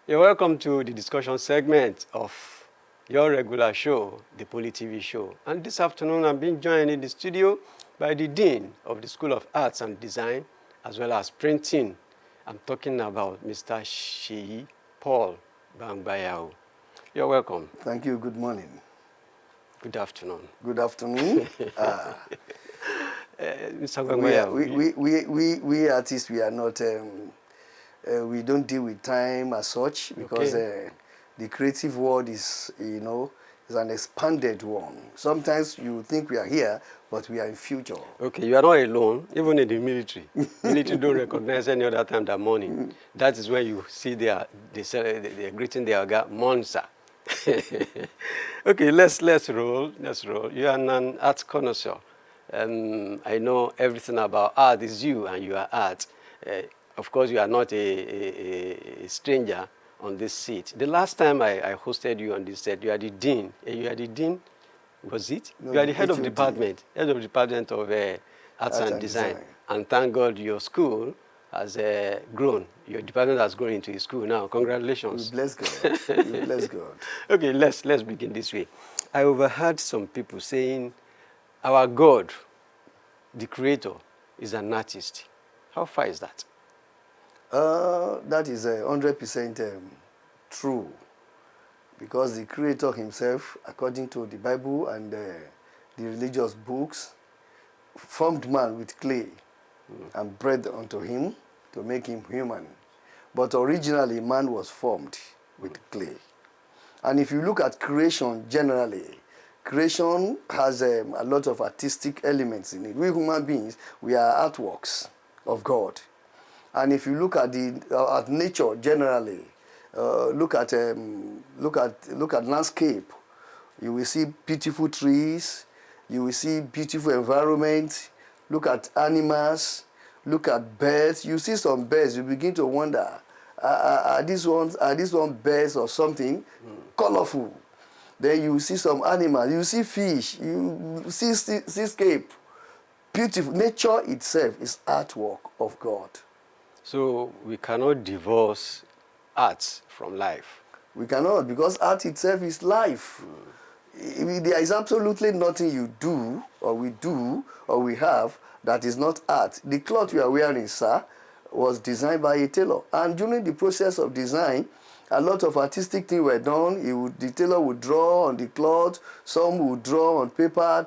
You're welcome to the discussion segment of your regular show, the Poly TV show. And this afternoon, I'm being joined in the studio by the Dean of the School of Arts and Design, as well as Printing. I'm talking about Mr. Sheyi Paul Bangbayao. You're welcome. Thank you. Good morning. Good afternoon. Good afternoon. Mr. Bangbayao. We artists, we are not, we don't deal with time as such because the creative world is, is an expanded one. Sometimes you think we are here, but we are in future. Okay, you are not alone, even in the military. Military don't recognize any other time than morning. That is when you see they're greeting their guy, Monza. Okay, let's roll. You are an art connoisseur. I know everything about art is you, and you are art. Of course, you are not a stranger on this seat. The last time I hosted you on this set, you are the dean. You are the dean, was it? No, you are the head of HOD. department, of Arts and Design. And thank God your school has grown. Your department has grown into a school now. Congratulations. We bless God. We bless God. Okay, let's begin this way. I overheard some people saying, our God, the creator, is an artist. How far is that? That is 100% true, because the Creator himself, according to the Bible and the religious books, formed man with clay and breathed unto him to make him human. But originally, man was formed with clay. And if you look at creation generally, creation has a lot of artistic elements in it. We human beings, we are artworks of God. And if you look at at nature generally, look at landscape, you will see beautiful trees, you will see beautiful environment. Look at animals, look at birds. You see some birds, you begin to wonder, are these ones birds or something colorful? Then you see some animals, you see fish, you see seascape. Beautiful. Nature itself is artwork of God. So we cannot divorce art from life. We cannot, because art itself is life. There is absolutely nothing you do, or we have, that is not art. The cloth you are wearing, sir, was designed by a tailor. And during the process of design, a lot of artistic things were done. The tailor would draw on the cloth. Some would draw on paper,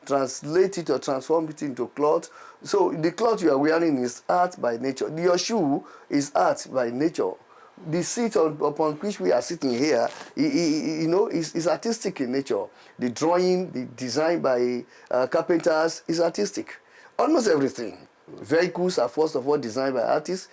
translate it or transform it into cloth. So the cloth you are wearing is art by nature. Your shoe is art by nature. The seat upon which we are sitting here, is artistic in nature. The drawing, the design by carpenters is artistic. Almost everything. Vehicles are first of all designed by artists,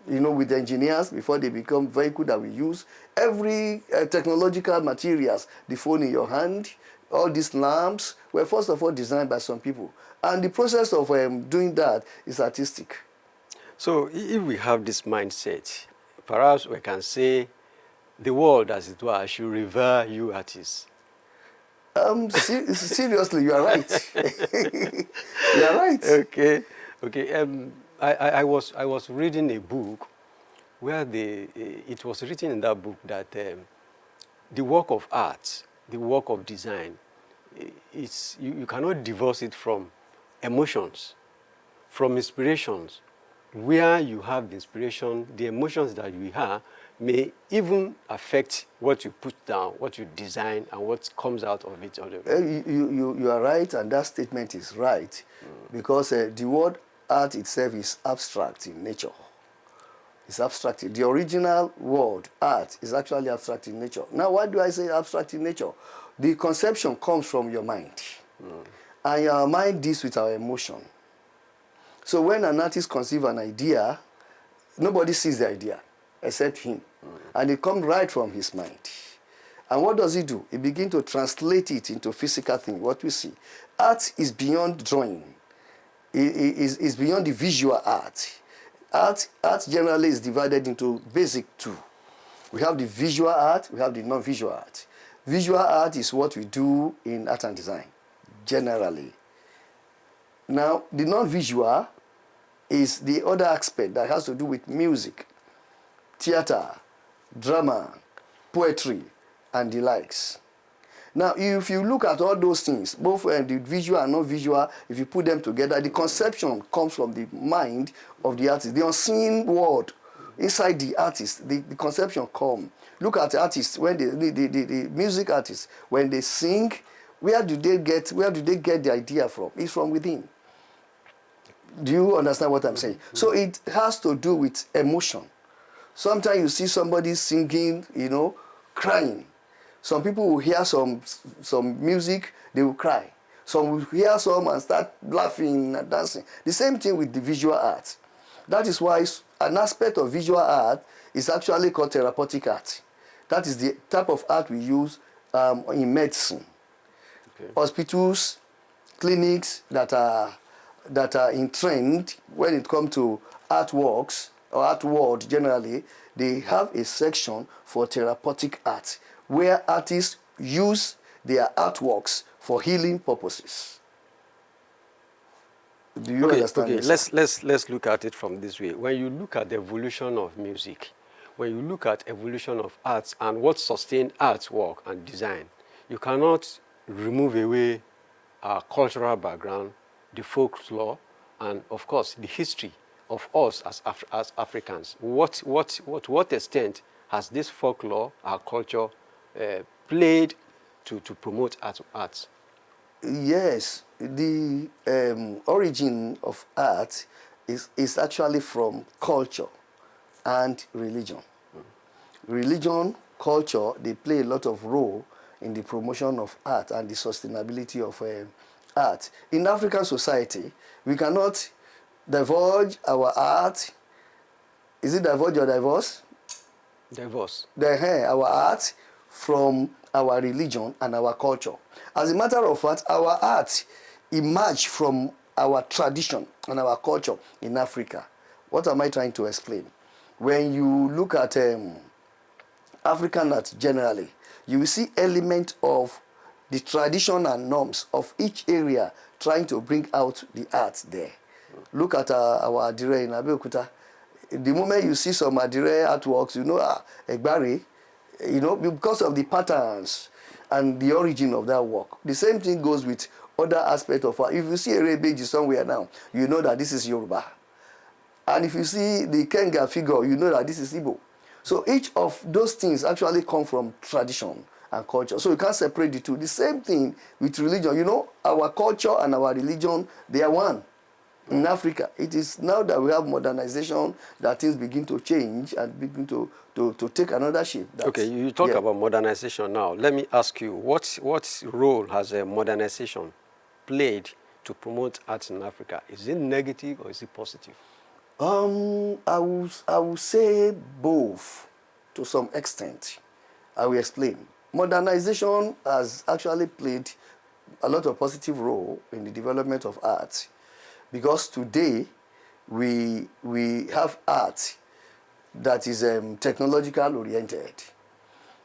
with engineers before they become vehicle that we use. Every technological materials, the phone in your hand, all these lamps were first of all designed by some people. And the process of doing that is artistic. So if we have this mindset, perhaps we can say the world, as it were, should revere you artists. Seriously, you are right. You are right. Okay. I was reading a book where it was written in that book that the work of art, the work of design, you cannot divorce it from emotions, from inspirations. Where you have the inspiration, the emotions that you have may even affect what you put down, what you design, and what comes out of it. You are right, and that statement is right, because the word art itself is abstract in nature. It's abstract. The original word, art, is actually abstract in nature. Now, why do I say abstract in nature? The conception comes from your mind. And your mind deals with our emotion. So when an artist conceives an idea, nobody sees the idea except him. And it comes right from his mind. And what does he do? He begins to translate it into physical thing, what we see. Art is beyond drawing. It is beyond the visual art. Art generally is divided into basic two. We have the visual art, we have the non-visual art. Visual art is what we do in art and design, generally. Now, the non-visual is the other aspect that has to do with music, theater, drama, poetry, and the likes. Now, if you look at all those things, both the visual and non-visual, if you put them together, the conception comes from the mind of the artist. The unseen world inside the artist, the conception comes. Look at the artists, when the music artists, when they sing, where do they get the idea from? It's from within. Do you understand what I'm saying? So it has to do with emotion. Sometimes you see somebody singing, crying. Some people will hear some music, they will cry. Some will hear some and start laughing and dancing. The same thing with the visual art. That is why an aspect of visual art is actually called therapeutic art. That is the type of art we use in medicine. Okay. Hospitals, clinics that are in trend when it comes to artworks or art world generally, they have a section for therapeutic art where artists use their artworks for healing purposes. Do you understand this? Let's look at it from this way. When you look at the evolution of music, when you look at evolution of arts and what sustained artwork and design, you cannot remove away our cultural background, the folklore, and of course the history of us as Africans. What extent has this folklore, our culture, played to promote arts? Yes, the origin of art is actually from culture and religion. Religion, culture, they play a lot of role in the promotion of art and the sustainability of art. In African society, we cannot divulge our art. Is it divulge or divorce? Divorce. Our art from our religion and our culture. As a matter of fact, our art emerged from our tradition and our culture in Africa. What am I trying to explain? When you look at African art generally, you will see elements of the tradition and norms of each area trying to bring out the art there. Look at our Adire in Abeokuta. The moment you see some Adire artworks, Egbari, because of the patterns and the origin of that work. The same thing goes with other aspects of art. If you see a Rebeji somewhere now, you know that this is Yoruba. And if you see the Kenga figure, you know that this is Igbo. So each of those things actually come from tradition and culture. So you can't separate the two. The same thing with religion. Our culture and our religion, they are one. In Africa, it is now that we have modernization that things begin to change and begin to take another shape. Okay, you talk about modernization now. Let me ask you, what role has modernization played to promote arts in Africa? Is it negative or is it positive? I will say both to some extent. I will explain. Modernization has actually played a lot of positive role in the development of art. Because today, we have art that is technological oriented.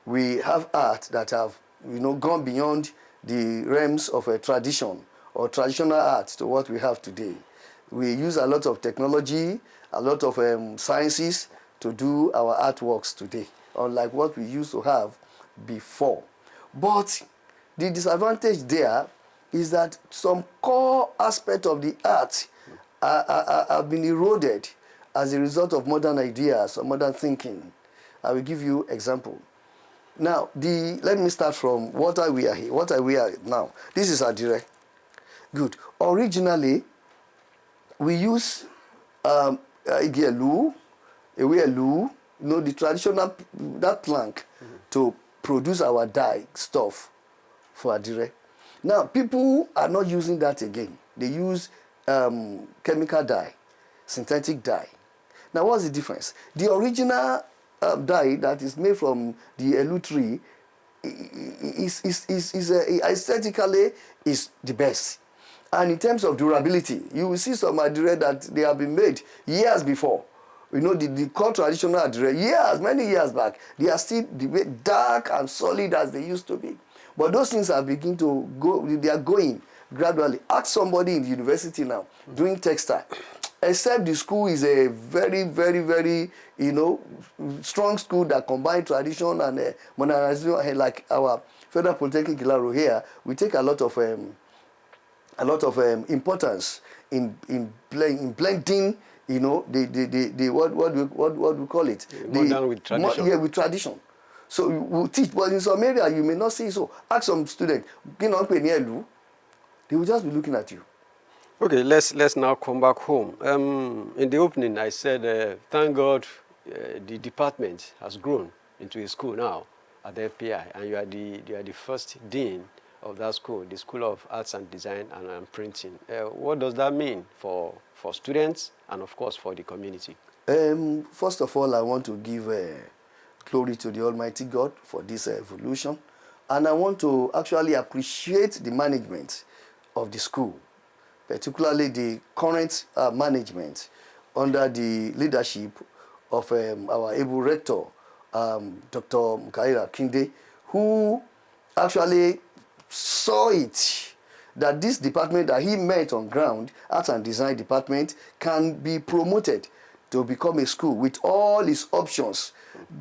We have art that have gone beyond the realms of a tradition or traditional art to what we have today. We use a lot of technology, a lot of sciences to do our artworks today, unlike what we used to have before. But the disadvantage there is that some core aspect of the art have been eroded as a result of modern ideas or modern thinking. I will give you example. Now, let me start from what I wear here. What I wear now. This is Adire. Good. Originally, we use Igielu, Ewelu, the traditional, that plank to produce our dye stuff for Adire. Now, people are not using that again. They use chemical dye, synthetic dye. Now, what's the difference? The original dye that is made from the elu tree aesthetically is the best. And in terms of durability, you will see some Adire that they have been made years before. The core traditional Adire, many years back, they are still dark and solid as they used to be. But those things are beginning to go, they are going gradually. Ask somebody in the university now, doing textile. except the school is a very, very, very, strong school that combines tradition and modernization, like our Federal Polytechnic Ilaro here, we take a lot of importance in blending, the what we call it, Modern with tradition. with tradition. So we teach, but in some area you may not see so. Ask some student, they will just be looking at you. Okay, let's now come back home. In the opening, I said, thank God the department has grown into a school now at the FPI, and you are the first dean of that school, the School of Arts and Design and Printing. What does that mean for students and, of course, for the community? First of all, I want to give glory to the Almighty God for this evolution, and I want to actually appreciate the management of the school, particularly the current management under the leadership of our able rector, Dr. Mukaira Kinde, who actually saw it that this department that he met on ground, Arts and Design Department, can be promoted to become a school with all its options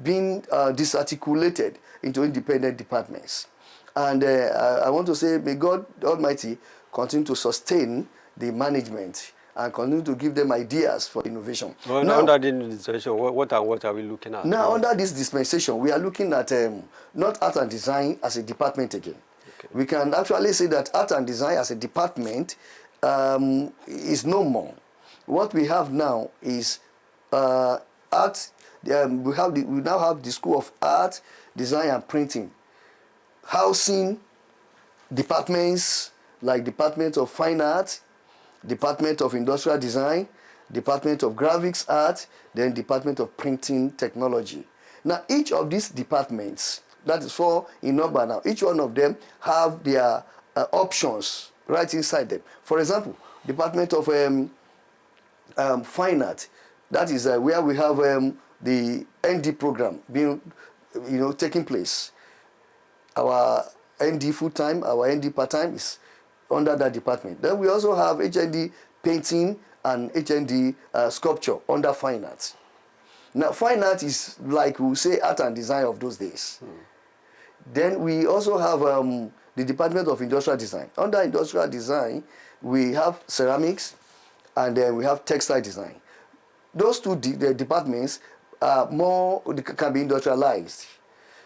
being disarticulated into independent departments. And I want to say, may God Almighty continue to sustain the management and continue to give them ideas for innovation. Well, now, under the dispensation, what are we looking at? Now, under this dispensation, we are looking at not Art and Design as a department again. Okay. We can actually say that Art and Design as a department is no more. What we have now is art. We now have the School of Art, Design and Printing, housing departments like Department of Fine Art, Department of Industrial Design, Department of Graphics Art, then Department of Printing Technology. Now, each of these departments, that is four in number now, each one of them have their options right inside them. For example, Department of Fine Art, that is where we have the ND program being, taking place. Our ND full-time, our ND part-time is under that department. Then we also have HND painting and HND sculpture under fine art. Now, fine art is like we say art and design of those days. Then we also have the Department of Industrial Design. Under industrial design, we have ceramics and then we have textile design. Those two departments are can be industrialized.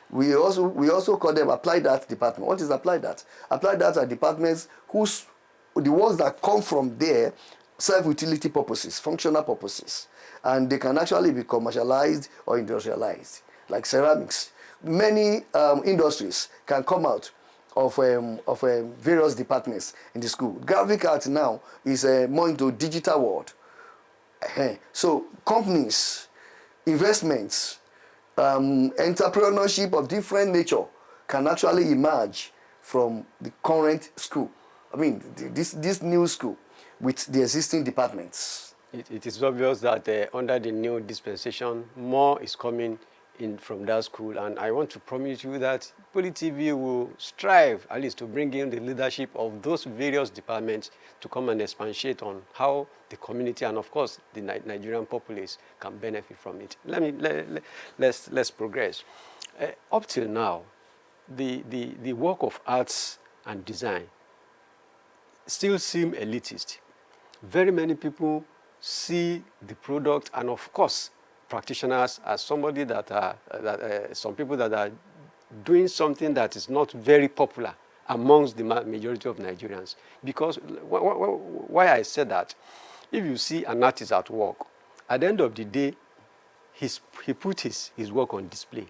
We also call them applied art department. What is applied art? Applied art are departments the works that come from there serve utility purposes, functional purposes, and they can actually be commercialized or industrialized. Like ceramics, many industries can come out of various departments in the school. Graphic art now is more into digital world. So companies, investments, entrepreneurship of different nature can actually emerge from the current school. I mean, this new school with the existing departments. It is obvious that under the new dispensation, more is coming in from that school, and I want to promise you that Poly TV will strive at least to bring in the leadership of those various departments to come and expatiate on how the community and, of course, the Nigerian populace can benefit from it. Let's progress. Up till now, the work of arts and design still seem elitist. Very many people see the product and, of course, practitioners as somebody some people that are doing something that is not very popular amongst the majority of Nigerians. Because why I said that, if you see an artist at work, at the end of the day, he put his work on display.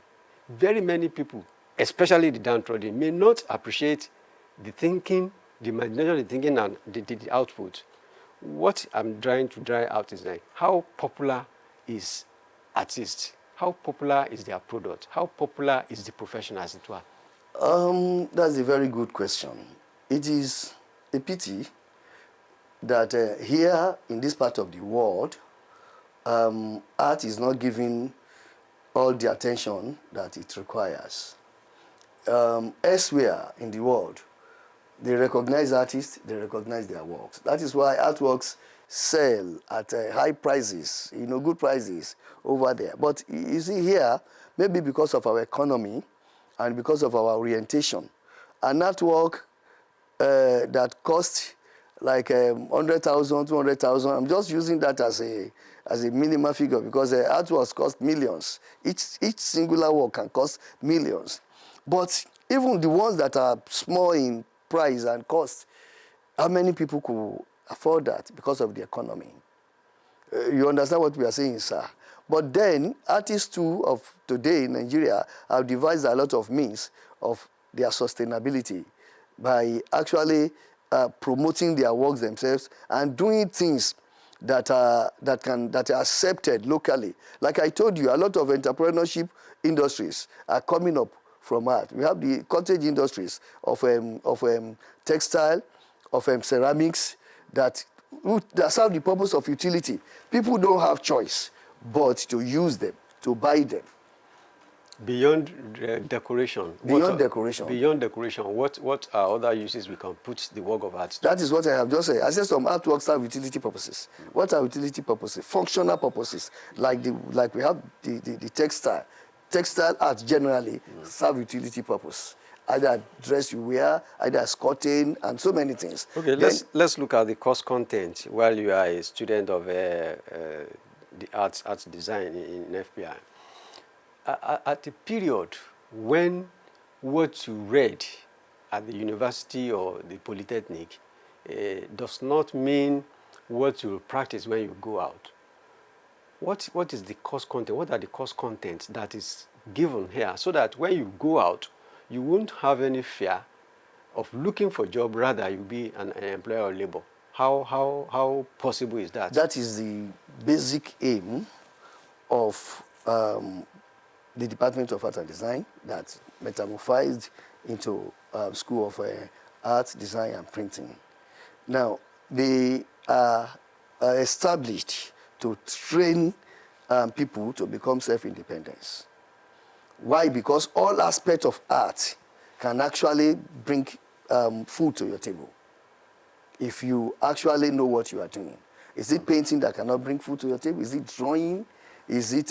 Very many people, especially the downtrodden, may not appreciate the thinking, the imagination of the thinking and the output. What I'm trying to drive out is like, how popular is artists? How popular is their product? How popular is the profession, as it were? That's a very good question. It is a pity that here in this part of the world, art is not given all the attention that it requires. Elsewhere in the world, they recognize artists, they recognize their works. That is why artworks sell at high prices, good prices over there. But you see here, maybe because of our economy and because of our orientation, an artwork that costs like 100,000, 200,000. I'm just using that as a minimal figure because artworks cost millions. Each singular work can cost millions. But even the ones that are small in price and cost, how many people could afford that because of the economy? You understand what we are saying, sir? But then artists too of today in Nigeria have devised a lot of means of their sustainability by actually promoting their works themselves and doing things that are accepted locally. Like I told you, a lot of entrepreneurship industries are coming up from art. We have the cottage industries of textile, of ceramics that serve the purpose of utility. People don't have choice but to use them, to buy them. Beyond decoration. Beyond decoration. Beyond decoration, what are other uses we can put the work of art to? That is what I have just said. I said some artworks serve utility purposes. What are utility purposes? Functional purposes. Like we have the textile. Textile art generally serve utility purpose. Either dress you wear, either skirting, and so many things. Okay, let's look at the course content while you are a student of the arts design in FPI. At the period when what you read at the university or the polytechnic does not mean what you practice when you go out, what is the course content? What are the course contents that is given here so that when you go out, you won't have any fear of looking for a job, rather you'll be an employer or labor? How possible is that? That is the basic aim of the Department of Art and Design that metamorphosed into School of Art, Design and Printing. Now, they are established to train people to become self-independent. Why? Because all aspects of art can actually bring food to your table if you actually know what you are doing. Is it painting that cannot bring food to your table? Is it drawing? Is it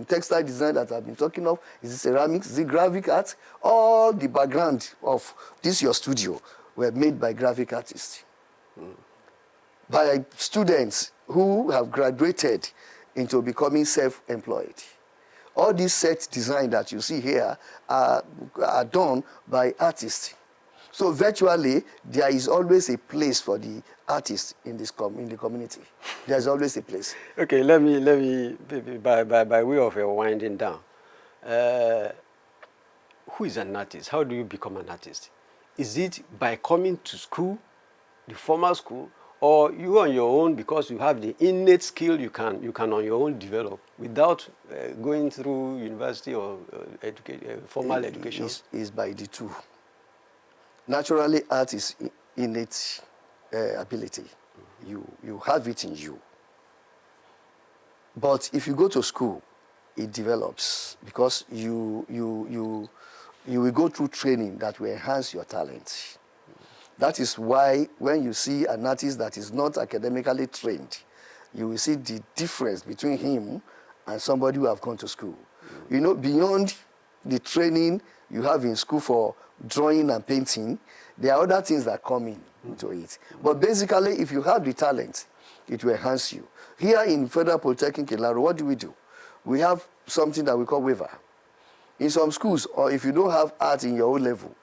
textile design that I've been talking of? Is it ceramics? Is it graphic art? All the background of this your studio were made by graphic artists, by students who have graduated into becoming self-employed. All these set design that you see here are done by artists. So virtually, there is always a place for the artist in the community. There's always a place. Okay, let me by way of winding down. Who is an artist? How do you become an artist? Is it by coming to school, the formal school, or you on your own because you have the innate skill you can on your own develop without going through university or formal education? Is by the two. Naturally, art is innate ability. You have it in you. But if you go to school, it develops because you will go through training that will enhance your talent. That is why when you see an artist that is not academically trained, you will see the difference between him and somebody who have gone to school. You know, beyond the training you have in school for drawing and painting, there are other things that come into it. But basically, if you have the talent, it will enhance you. Here in Federal Polytechnic Ilaro, what do? We have something that we call waiver. In some schools, or if you don't have art in your own level,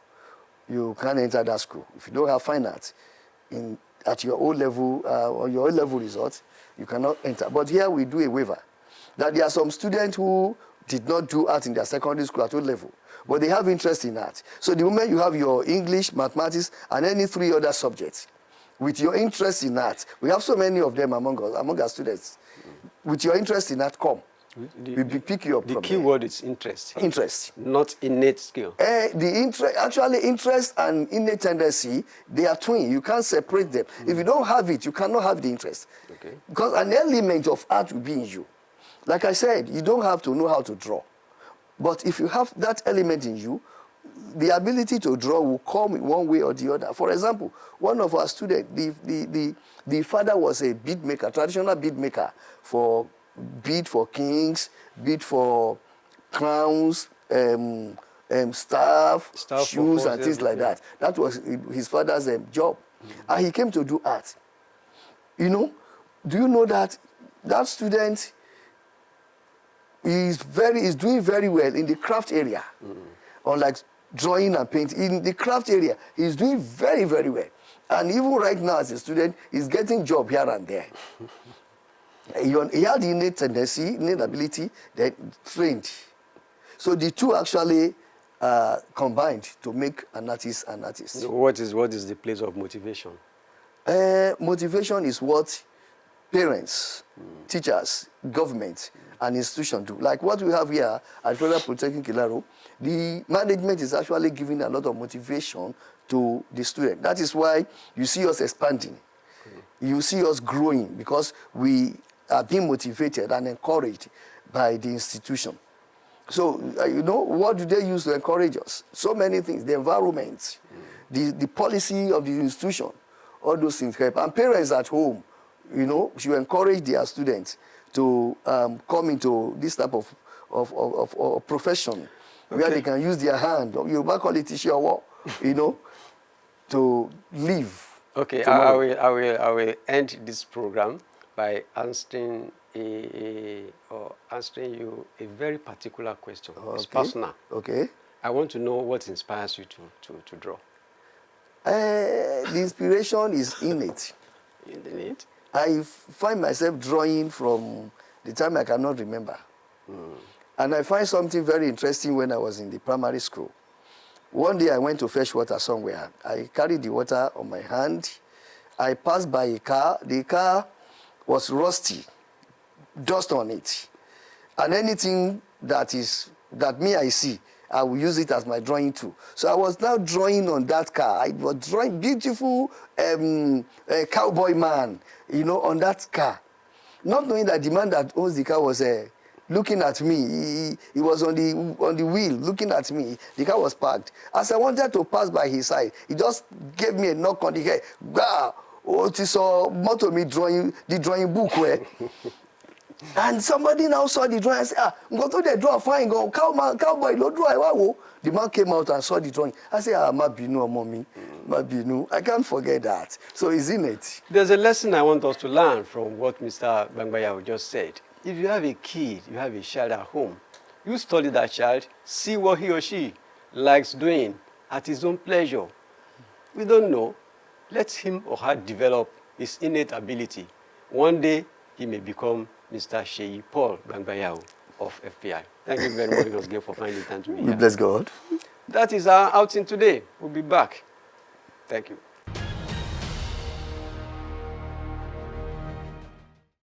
you can't enter that school. If you don't have fine art at your own level, or your own level result, you cannot enter. But here we do a waiver. That there are some students who did not do art in their secondary school at all level, but they have interest in art. So the moment you have your English, mathematics, and any 3 other subjects, with your interest in art, we have so many of them among our students. With your interest in art, come. We pick you up. The key word is interest. Interest. Not innate skill. Actually, interest and innate tendency, they are twin. You can't separate them. If you don't have it, you cannot have the interest. Okay. Because an element of art will be in you. Like I said, you don't have to know how to draw. But if you have that element in you, the ability to draw will come in one way or the other. For example, one of our students, the father was a bead maker, traditional bead maker, for bead for kings, bead for crowns, staff, shoes, and things like that. That was his father's job. And he came to do art. You know, do you know that that student is doing very well in the craft area? Unlike drawing and painting, in the craft area, he's doing very, very well. And even right now as a student, he's getting job here and there. He had innate tendency, innate ability, then trained. So the two actually combined to make an artist an artist. So what is the place of motivation? Motivation is what parents, teachers, government, and institutions do. Like what we have here at Federal Polytechnic Ilaro, the management is actually giving a lot of motivation to the student. That is why you see us expanding. You see us growing because we are being motivated and encouraged by the institution. So, you know, what do they use to encourage us? So many things. The environment, the policy of the institution, all those things help. And parents at home, you know, should encourage their students to come into this type of profession where they can use their hand, you call it tishiawo, you know, to live. Okay, I will end this program by answering answering you a very particular question. Okay. It's personal. Okay. I want to know what inspires you to draw. The inspiration is innate. Innate? I find myself drawing from the time I cannot remember. And I find something very interesting when I was in the primary school. One day I went to fetch water somewhere. I carried the water on my hand. I passed by a car. The car was rusty, dust on it. And anything that I see, I will use it as my drawing tool. So I was now drawing on that car. I was drawing beautiful cowboy man, you know, on that car. Not knowing that the man that owns the car was looking at me. He was on the wheel looking at me. The car was parked. As I wanted to pass by his side, he just gave me a knock on the head. Bah! Oh, saw motor me drawing the drawing book where. And somebody now saw the drawing and said, go to the draw, fine, go, cowboy, no draw. The man came out and saw the drawing. I said, Mabinu, mommy, Mabinu. I can't forget that. So it's in it. There's a lesson I want us to learn from what Mr. Bangbaya just said. If you have a kid, you have a child at home, you study that child, see what he or she likes doing at his own pleasure. We don't know. Let him or her develop his innate ability. One day, he may become Mr. Sheyi Paul Bangbayao of FPI. Thank you very much once again for finding time to be here. Bless God. That is our outing today. We'll be back. Thank you.